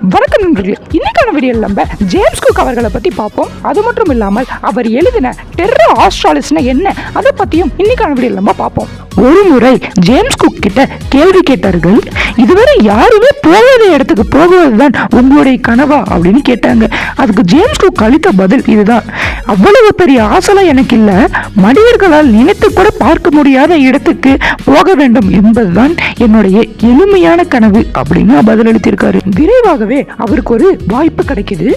வணக்கம் நண்பர்களே, இன்னைக்கான வீடியோவில் நம்ம ஜேம்ஸ் குக் அவர்களை பற்றி பார்ப்போம். அது மட்டும் இல்லாமல் அவர் எழுதின டெர்ரா ஆஸ்ட்ராலிஸ்னா என்ன அதை பற்றியும் இன்னைக்கான வீடியோவில் நம்ம பார்ப்போம். ஒரு முறை ஜேம்ஸ் குக் கிட்ட கேள்வி கேட்டார்கள். இதுவரை யாருமே போகாத இடத்துக்கு போகுவதுதான் உங்களுடைய கனவா அப்படின்னு கேட்டாங்க. அதுக்கு ஜேம்ஸ் குக் அளித்த பதில் இதுதான்: அவ்வளவு பெரிய ஆசைலாம் எனக்கு இல்லை, மனிதர்களால் நினைத்து கூட பார்க்க முடியாத இடத்துக்கு போக வேண்டும் என்பதுதான் என்னுடைய எளிமையான கனவு அப்படின்னு பதிலளித்திருக்காரு. விரைவாகவே அவருக்கு ஒரு வாய்ப்பு கிடைக்குது.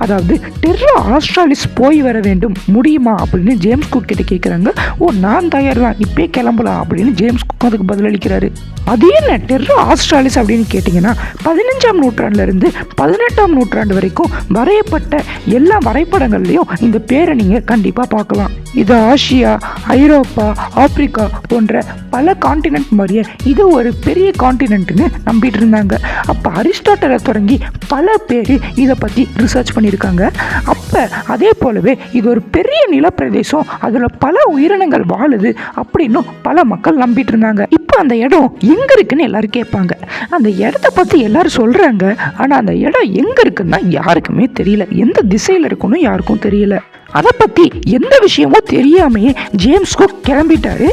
அதாவது டெர்ரா ஆஸ்ட்ராலிஸ் போய் வர வேண்டும், முடியுமா அப்படின்னு ஜேம்ஸ் குக் கிட்ட கேட்குறாங்க. ஓ, நான் தயார் தான், இப்பே கிளம்பலாம் அப்படின்னு ஜேம்ஸ் குக் அதுக்கு பதிலளிக்கிறாரு. அது என்ன டெர்ரா ஆஸ்ட்ராலிஸ் அப்படின்னு கேட்டிங்கன்னா, 15ஆம் நூற்றாண்டுலேருந்து 18ஆம் நூற்றாண்டு வரைக்கும் வரையப்பட்ட எல்லா வரைபடங்கள்லையும் இந்த பேரை நீங்கள் கண்டிப்பாக பார்க்கலாம். இது ஆசியா, ஐரோப்பா, ஆப்பிரிக்கா போன்ற பல காண்டினென்ட் மாதிரியே இது ஒரு பெரிய காண்டினென்ட்னு நம்பிட்டு இருந்தாங்க. அப்போ அரிஸ்டாட்டலை தொடங்கி பல பேர் இதை பற்றி ரிசர்ச் பண்ணியிருக்காங்க. அப்போ அதே போலவே இது ஒரு பெரிய நிலப்பிரதேசம், அதில் பல உயிரினங்கள் வாழுது அப்படின்னு பல மக்கள் நம்பிட்டு இருந்தாங்க. இப்போ அந்த இடம் எங்கே இருக்குன்னு எல்லாரும் கேட்பாங்க. அந்த இடத்த பற்றி எல்லாரும் சொல்கிறாங்க. ஆனால் அந்த இடம் எங்கே இருக்குன்னா யாருக்குமே தெரியல, எந்த திசையில் இருக்குன்னு யாருக்கும் தெரியல. அதை பற்றி எந்த விஷயமும் தெரியாமையே ஜேம்ஸ் குக் கிளம்பிட்டாரு.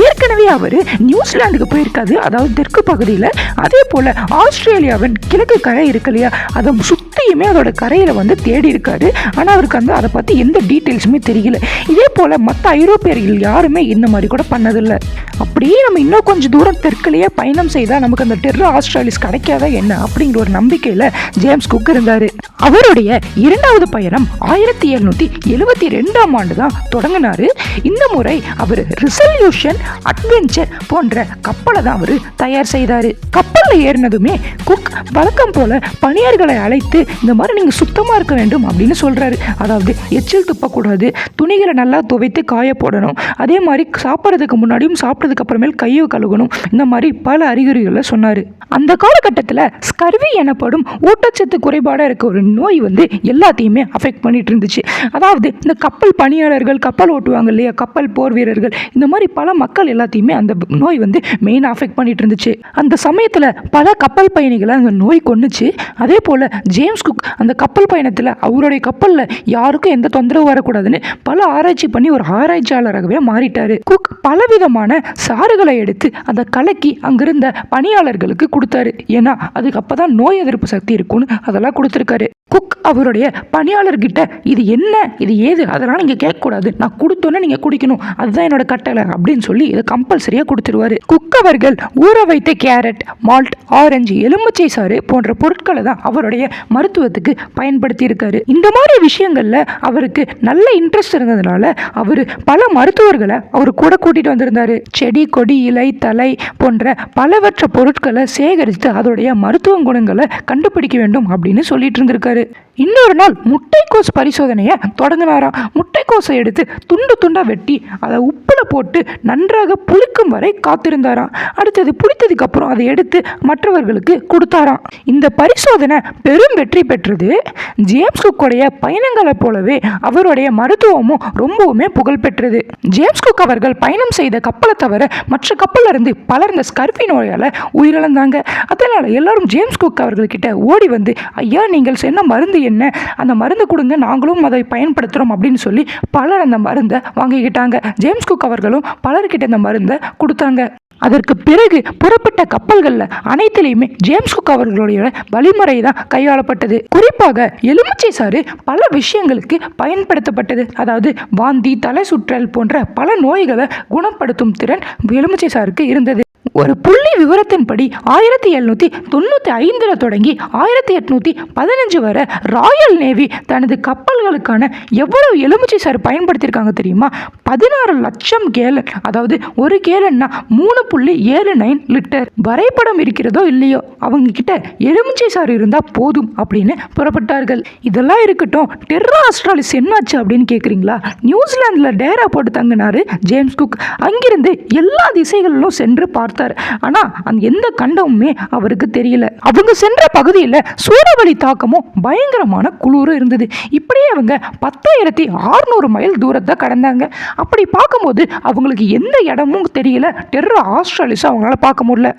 ஏற்கனவே அவர் நியூசிலாந்துக்கு போயிருக்காது, அதாவது தெற்கு பகுதியில். அதே போல் ஆஸ்திரேலியாவின் கிழக்கு கரை இருக்கு இல்லையா, அதை சுற்றியுமே அதோட கரையில் வந்து தேடி இருக்காரு. ஆனால் அவருக்கு வந்து அதை பற்றி எந்த டீட்டெயில்ஸுமே தெரியல. இதே போல் மற்ற ஐரோப்பியர்கள் யாருமே இந்த மாதிரி கூட பண்ணதில்லை. அப்படியே நம்ம இன்னும் கொஞ்சம் தூரம் தெற்குலேயே பயணம் செய்தால் நமக்கு அந்த டெர்ரா ஆஸ்ட்ராலிஸ் கிடைக்காதா என்ன அப்படிங்கிற ஒரு நம்பிக்கையில் ஜேம்ஸ் குக் இருந்தார். அவருடைய இரண்டாவது பயணம் 1772ஆம் ஆண்டு தான் தொடங்கினார். இந்த முறை அவர் ரிசல்யூஷன், அட்வென்ச்சர் போன்ற கப்பலை தான் அவர் தயார் செய்தார். கப்பலில் ஏறினதுமே குக் வழக்கம் போல பணியாளர்களை அழைத்து இந்த மாதிரி நீங்கள் சுத்தமாக இருக்க வேண்டும் அப்படின்னு சொல்கிறாரு. அதாவது எச்சில் துப்பக்கூடாது, துணிகளை நல்லா துவைத்து காய போடணும், அதே மாதிரி சாப்பிட்றதுக்கு முன்னாடியும் சாப்பிட்றதுக்கு அப்புறமேல் கையை கழுவணும், இந்த மாதிரி பல அறிகுறிகளை சொன்னார். அந்த காலகட்டத்தில் ஸ்கர்வி எனப்படும் ஊட்டச்சத்து குறைபாடாக இருக்க ஒரு நோய் வந்து எல்லாத்தையுமே அஃபெக்ட் பண்ணிட்டு இருந்துச்சு. அதாவது இந்த கப்பல் பணியாளர்கள், கப்பல் ஓட்டுவாங்க இல்லையா, கப்பல் போர் வீரர்கள், இந்த மாதிரி பல மக்கள் எல்லாத்தையுமே அந்த நோய் வந்து மெயினாக அஃபெக்ட் பண்ணிட்டு இருந்துச்சு. அந்த சமயத்தில் பல கப்பல் பயணிகளை அந்த நோய் கொன்னுச்சு. அதே போல் ஜேம்ஸ் குக் அந்த கப்பல் பயணத்தில் அவருடைய கப்பலில் யாருக்கும் எந்த தொந்தரவு வரக்கூடாதுன்னு பல ஆராய்ச்சி பண்ணி ஒரு ஆராய்ச்சியாளராகவே மாறிட்டார். குக் பலவிதமான சாறுகளை எடுத்து அதை கலக்கி அங்கிருந்த பணியாளர்களுக்கு கொடுத்தாரு. ஏன்னா அதுக்கு அப்போ தான் நோய் எதிர்ப்பு சக்தி இருக்குன்னு அதெல்லாம் கொடுத்துருக்காரு. குக் அவருடைய பணியாளர்கிட்ட இது என்ன, இது ஏது, அதெல்லாம் நீங்கள் கேட்கக்கூடாது, நான் கொடுத்தோன்னே நீங்கள் குடிக்கணும், அதுதான் என்னோட கட்டளை அப்படின்னு சொல்லி இதை கம்பல்சரியாக கொடுத்துருவாரு. குக் அவர்கள் ஊற வைத்த கேரட், மால்ட், ஆரஞ்சு, எலுமிச்சை சாறு போன்ற பொருட்களை தான் அவருடைய மருத்துவத்துக்கு பயன்படுத்தி இருக்காரு. இந்த மாதிரி விஷயங்கள்ல அவருக்கு நல்ல இன்ட்ரெஸ்ட் இருந்ததுனால அவர் பல மருத்துவர்களை அவர் கூட கூட்டிட்டு வந்திருந்தாரு. செடி, கொடி, இலை, தலை போன்ற பலவற்ற பொருட்களை சேகரித்து அதோடைய மருத்துவ குணங்களை கண்டுபிடிக்க வேண்டும் அப்படின்னு சொல்லிட்டு இருந்திருக்காரு. இன்னொரு நாள் முட்டைக்கோஸ் பரிசோதனையை தொடங்கினாராம். முட்டைக்கோஸை எடுத்து துண்டு துண்டா வெட்டி அதை உப்புல போட்டு நன்றாக புளிக்கும் வரை காத்திருந்தாராம். அடுத்தது புளித்ததுக்கு அப்புறம் அதை எடுத்து மற்றவர்களுக்கு கொடுத்தாராம். இந்த பரிசோதனை பெரும் வெற்றி பெற்றது. ஜேம்ஸ் குக்குடைய பயணங்களை போலவே அவருடைய மருத்துவமும் ரொம்பவுமே புகழ் பெற்றது. ஜேம்ஸ் குக் அவர்கள் பயணம் செய்த கப்பலை தவிர மற்ற கப்பல்ல இருந்து பலர் இந்த ஸ்கர்வி நோயால் உயிரிழந்தாங்க. அதனால எல்லாரும் ஜேம்ஸ் குக் அவர்கள்கிட்ட ஓடி வந்து, ஐயா நீங்கள் சொன்ன மருந்து என்ன, அந்த மருந்து கொடுங்க, நாங்களும் அதை பயன்படுத்துகிறோம் அப்படின்னு சொல்லி பலர் அந்த மருந்தை வாங்கிக்கிட்டாங்க. ஜேம்ஸ் குக் அவர்களும் பலர்கிட்ட அந்த மருந்தை கொடுத்தாங்க. அதற்கு பிறகு புறப்பட்ட கப்பல்களில் அனைத்திலையுமே ஜேம்ஸ் குக் அவர்களுடைய வழிமுறை தான் கையாளப்பட்டது. குறிப்பாக எலுமிச்சை சாறு பல விஷயங்களுக்கு பயன்படுத்தப்பட்டது. அதாவது வாந்தி, தலை சுற்றல் போன்ற பல நோய்களை குணப்படுத்தும் திறன் எலுமிச்சை சாருக்கு இருந்தது. ஒரு புள்ளி விவரத்தின்படி 1795 தொடங்கி 1815 வரை ராயல் நேவி தனது கப்பல்களுக்கான எவ்வளவு எலுமிச்சை சாறு பயன்படுத்தியிருக்காங்க தெரியுமா? 16 லட்சம் கேலன். அதாவது ஒரு கேலன்னா 3.79 லிட்டர். வரைபடம் இருக்கிறதோ இல்லையோ அவங்க கிட்ட எலுமிச்சை சாறு இருந்தால் போதும் அப்படின்னு புறப்பட்டார்கள். இதெல்லாம் இருக்கட்டும், டெர்ரா ஆஸ்ட்ராலிஸ் என்னாச்சு அப்படின்னு கேட்குறீங்களா? நியூசிலாந்தில் டேரா போட்டு தங்கினாரு ஜேம்ஸ் குக். அங்கிருந்து எல்லா திசைகளிலும் சென்று பார்த்து பார்த்தார். ஆனா அந்த எந்த கண்டமுமே அவருக்கு தெரியல. அவங்க சென்ற பகுதியில் சூறாவளி தாக்கமும் பயங்கரமான குளிரும் இருந்தது. இப்படியே அவங்க 10,600 மைல் தூரத்தை கடந்தாங்க. அப்படி பார்க்கும்போது அவங்களுக்கு எந்த இடமும் தெரியல. டெர்ரா ஆஸ்ட்ராலிஸை அவங்களால பார்க்க முடியல.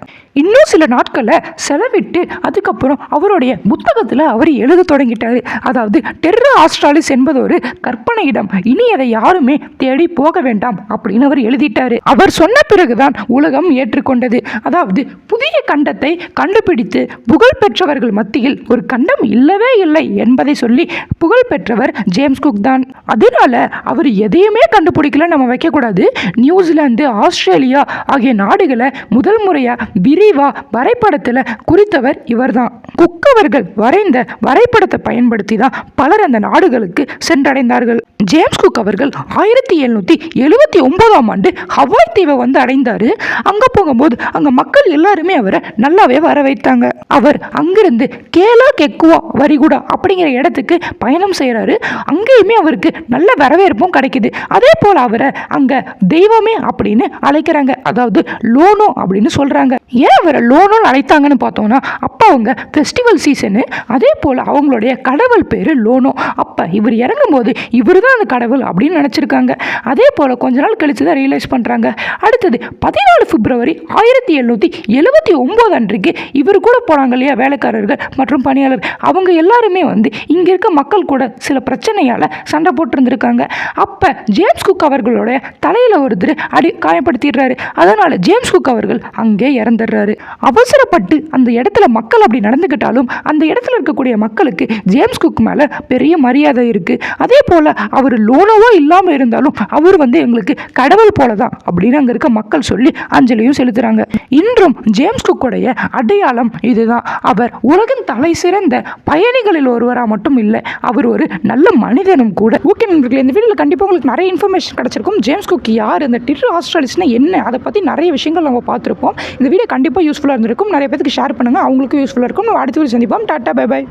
இன்னும் சில நாட்களை செலவிட்டு அதுக்கப்புறம் அவருடைய புத்தகத்தில் அவர் எழுத தொடங்கிட்டாரு. அதாவது டெர்ரா ஆஸ்ட்ராலிஸ் என்பது ஒரு கற்பனை இடம், இனி அதை யாருமே தேடி போக வேண்டாம் அப்படின்னு அவர் எழுதிட்டாரு. அவர் சொன்ன பிறகுதான் உலகம் ஏற்றுக்கொண்டது. அதாவது புதிய கண்டத்தை கண்டுபிடித்து புகழ் பெற்றவர்கள் மத்தியில் ஒரு கண்டம் இல்லவே இல்லை என்பதை சொல்லி புகழ் பெற்றவர் ஜேம்ஸ் குக் தான். அதனால அவர் எதையுமே கண்டுபிடிக்கல நம்ம வைக்கக்கூடாது. நியூசிலாந்து, ஆஸ்திரேலியா ஆகிய நாடுகளை முதல் முறையா விரிவா வரைபடத்தில் குறித்தவர் இவர்தான். குக் அவர்கள் வரைந்த வரைபடத்தை பயன்படுத்தி தான் பலர் அந்த நாடுகளுக்கு சென்றடைந்தார்கள். ஜேம்ஸ் குக் அவர்கள் 1779ஆம் ஆண்டு ஹவாய் தீவை வந்து அடைந்தாரு. அங்க போகும்போது அங்க மக்கள் எல்லாருமே அவரை நல்லாவே வரவேற்றாங்க. அவர் அங்கிருந்து கேலா கெக்குவா வரிகுடா அப்படிங்கிற இடத்துக்கு பயணம் செய்யறாரு. அங்கேயுமே அவருக்கு நல்ல வரவேற்பும் கிடைக்குது. அதே போல அவரை அங்க தெய்வமே அப்படின்னு அழைக்கிறாங்க. அதாவது லோனோ அப்படின்னு சொல்றாங்க. ஏன் அவரை லோனோன்னு அழைத்தாங்கன்னு பார்த்தோம்னா, அப்ப அவங்க ஃபெஸ்டிவல் சீசனு, அதே போல அவங்களுடைய கடவுள் பேரு லோனோ. அப்ப இவர் இறங்கும் போது இவர் தான் அந்த கடவுள் அப்படின்னு நினைச்சிருக்காங்க. அதே போல கொஞ்ச நாள் கழிச்சு தான் ரியலைஸ் பண்றாங்க. அடுத்தது 14 பிப்ரவரி 1779 அன்றைக்கு இவர் கூட போனாங்க இல்லையா வேலைக்காரர்கள் மற்றும் பணியாளர், அவங்க எல்லாருமே வந்து இங்க இருக்க மக்கள் கூட சில பிரச்சனையால சண்டை போட்டு இருந்திருக்காங்க. அப்ப ஜேம்ஸ் குக் அவர்களுடைய தலையில ஒருத்தர் காயப்படுத்திடுறாரு. அதனால ஜேம்ஸ் குக் அவர்கள் அங்கே இறந்துடுறாரு. அவசரப்பட்டு அந்த இடத்துல மக்கள் அப்படி நடந்துக்கிட்டாலும் அந்த இடத்துல இருக்கக்கூடிய மக்களுக்கு ஜேம்ஸ் குக் மேல பெரிய மரியாதை இருக்கு. அதே போல அவர் லோனோவா இல்லாம இருந்தாலும் அவர் வந்து எங்களுக்கு கடவுள் போலதான் அப்படின்னு அங்க இருக்க மக்கள் சொல்லி அஞ்சலியும் செலுத்துறாங்க. இன்றும் ஜேம்ஸ் குக்கோடைய அடையாளம் இதுதான். அவர் உலகின் தலை சிறந்த பயணிகளில் ஒருவராக மட்டும் இல்லை, அவர் ஒரு நல்ல மனிதனும் கூட. ஓகே நண்பர்களே, இந்த வீடியோவில் கண்டிப்பாக உங்களுக்கு நிறைய இன்ஃபர்மேஷன் கிடைச்சிருக்கும். ஜேம்ஸ் குக் யார், இந்த டெர்ரா ஆஸ்ட்ராலிஸ்னா என்ன, அதை பற்றி நிறைய விஷயங்கள் நம்ம பார்த்துருப்போம். இந்த வீடியோ கண்டிப்பாக யூஸ்ஃபுல்லாக இருந்திருக்கும். நிறைய பேருக்கு ஷேர் பண்ணுங்கள், அவங்களுக்கும் யூஸ்ஃபுல்லாக இருக்கும். அடுத்த வீடியோ சந்திப்போம். Tata, bye by.